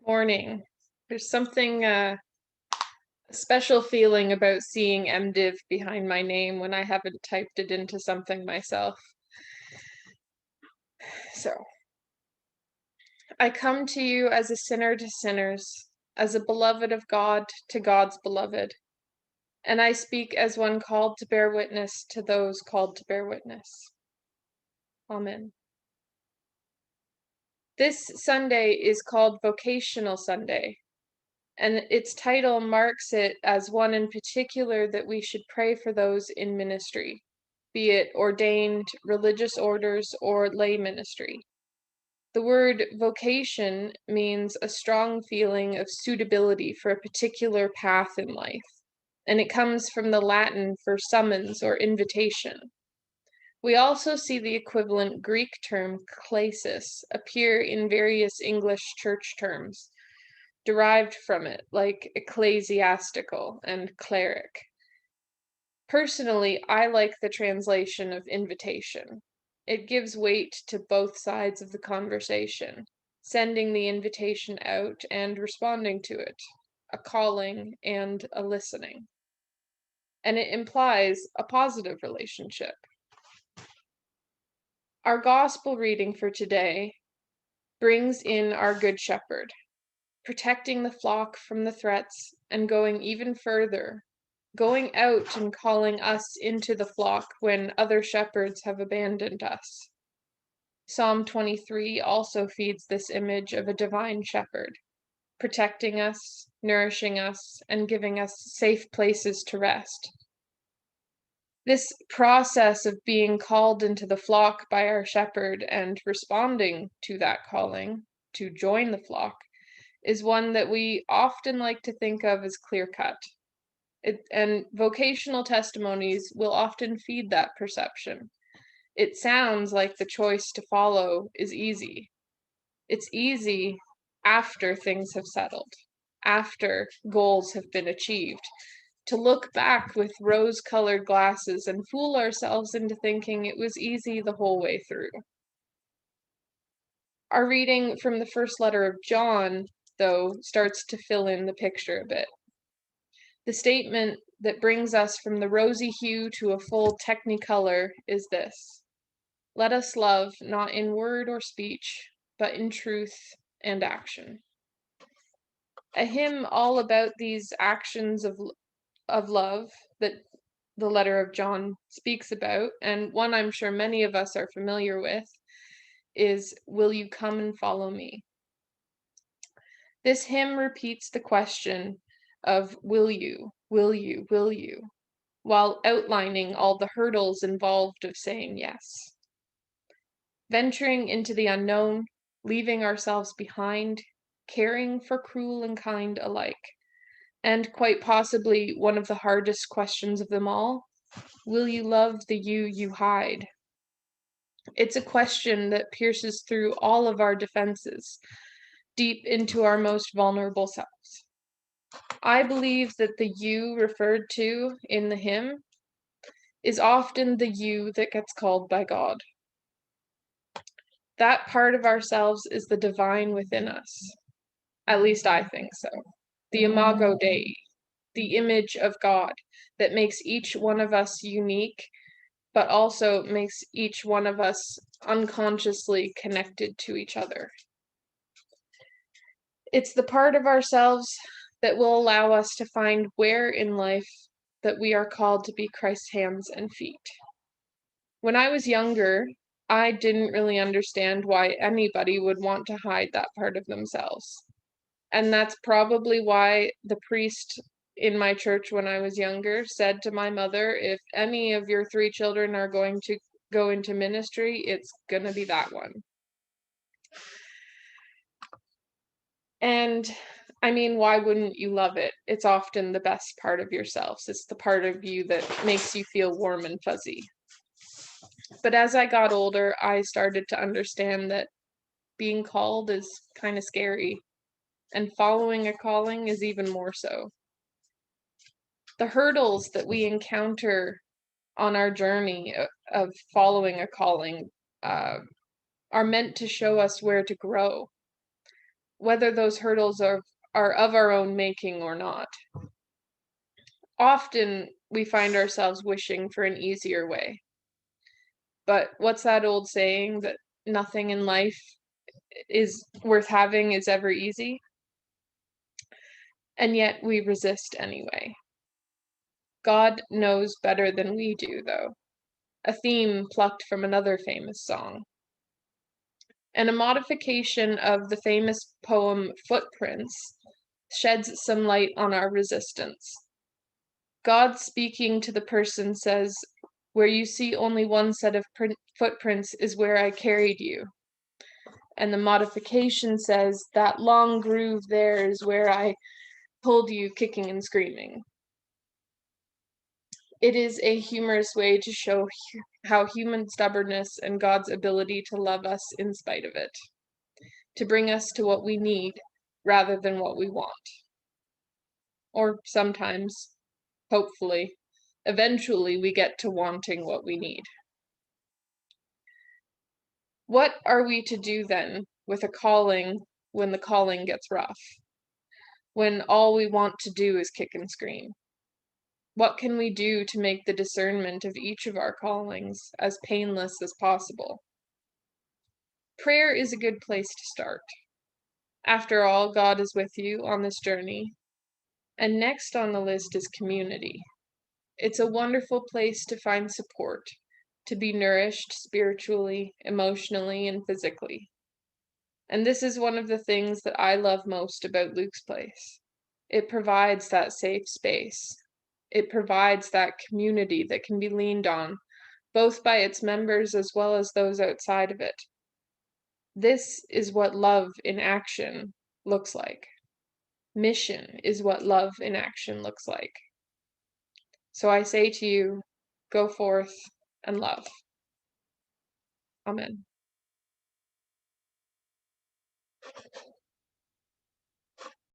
Morning. There's something special feeling about seeing MDiv behind my name when I haven't typed it into something myself. So, I come to you as a sinner to sinners, as a beloved of God to God's beloved, and I speak as one called to bear witness to those called to bear witness. Amen. This Sunday is called Vocational Sunday, and its title marks it as one in particular that we should pray for those in ministry, be it ordained religious orders or lay ministry. The word vocation means a strong feeling of suitability for a particular path in life, and it comes from the Latin for summons or invitation. We also see the equivalent Greek term klesis appear in various English church terms, derived from it, like ecclesiastical and cleric. Personally, I like the translation of invitation. It gives weight to both sides of the conversation, sending the invitation out and responding to it, a calling and a listening. And it implies a positive relationship. Our gospel reading for today brings in our Good Shepherd, protecting the flock from the threats and going even further, going out and calling us into the flock when other shepherds have abandoned us. Psalm 23 also feeds this image of a divine shepherd, protecting us, nourishing us, and giving us safe places to rest. This process of being called into the flock by our shepherd and responding to that calling to join the flock is one that we often like to think of as clear-cut. And vocational testimonies will often feed that perception. It sounds like the choice to follow is easy. It's easy after things have settled, after goals have been achieved, to look back with rose-colored glasses and fool ourselves into thinking it was easy the whole way through. Our reading from the first letter of John, though, starts to fill in the picture a bit. The statement that brings us from the rosy hue to a full technicolor is this: let us love not in word or speech, but in truth and action. A hymn all about these actions of love that the letter of John speaks about, and one I'm sure many of us are familiar with, is Will You Come and Follow Me? This hymn repeats the question of will you, will you, will you, while outlining all the hurdles involved of saying yes. Venturing into the unknown, leaving ourselves behind, caring for cruel and kind alike, and quite possibly one of the hardest questions of them all, will you love the you hide? It's a question that pierces through all of our defenses, deep into our most vulnerable selves. I believe that the you referred to in the hymn is often the you that gets called by God. That part of ourselves is the divine within us. At least I think so. The imago Dei, the image of God that makes each one of us unique, but also makes each one of us unconsciously connected to each other. It's the part of ourselves that will allow us to find where in life that we are called to be Christ's hands and feet. When I was younger, I didn't really understand why anybody would want to hide that part of themselves. And that's probably why the priest in my church when I was younger said to my mother, if any of your 3 children are going to go into ministry, it's going to be that one. And I mean, why wouldn't you love it? It's often the best part of yourselves. It's the part of you that makes you feel warm and fuzzy. But as I got older, I started to understand that being called is kind of scary, and following a calling is even more so. The hurdles that we encounter on our journey of following a calling are meant to show us where to grow. whether those hurdles are of our own making or not. Often we find ourselves wishing for an easier way. But what's that old saying that nothing in life is worth having is ever easy? And yet we resist anyway. God knows better than we do, though. A theme plucked from another famous song. And a modification of the famous poem Footprints sheds some light on our resistance. God speaking to the person says, "Where you see only one set of footprints is where I carried you." And the modification says, "That long groove there is where I pulled you kicking and screaming." It is a humorous way to show how human stubbornness and God's ability to love us in spite of it, to bring us to what we need rather than what we want. Or sometimes, hopefully, eventually we get to wanting what we need. What are we to do then with a calling when the calling gets rough? When all we want to do is kick and scream? What can we do to make the discernment of each of our callings as painless as possible? Prayer is a good place to start. After all, God is with you on this journey. And next on the list is community. It's a wonderful place to find support, to be nourished spiritually, emotionally, and physically. And this is one of the things that I love most about Luke's Place. It provides that safe space. It provides that community that can be leaned on, both by its members as well as those outside of it. This is what love in action looks like. Mission is what love in action looks like. So I say to you, go forth and love. Amen.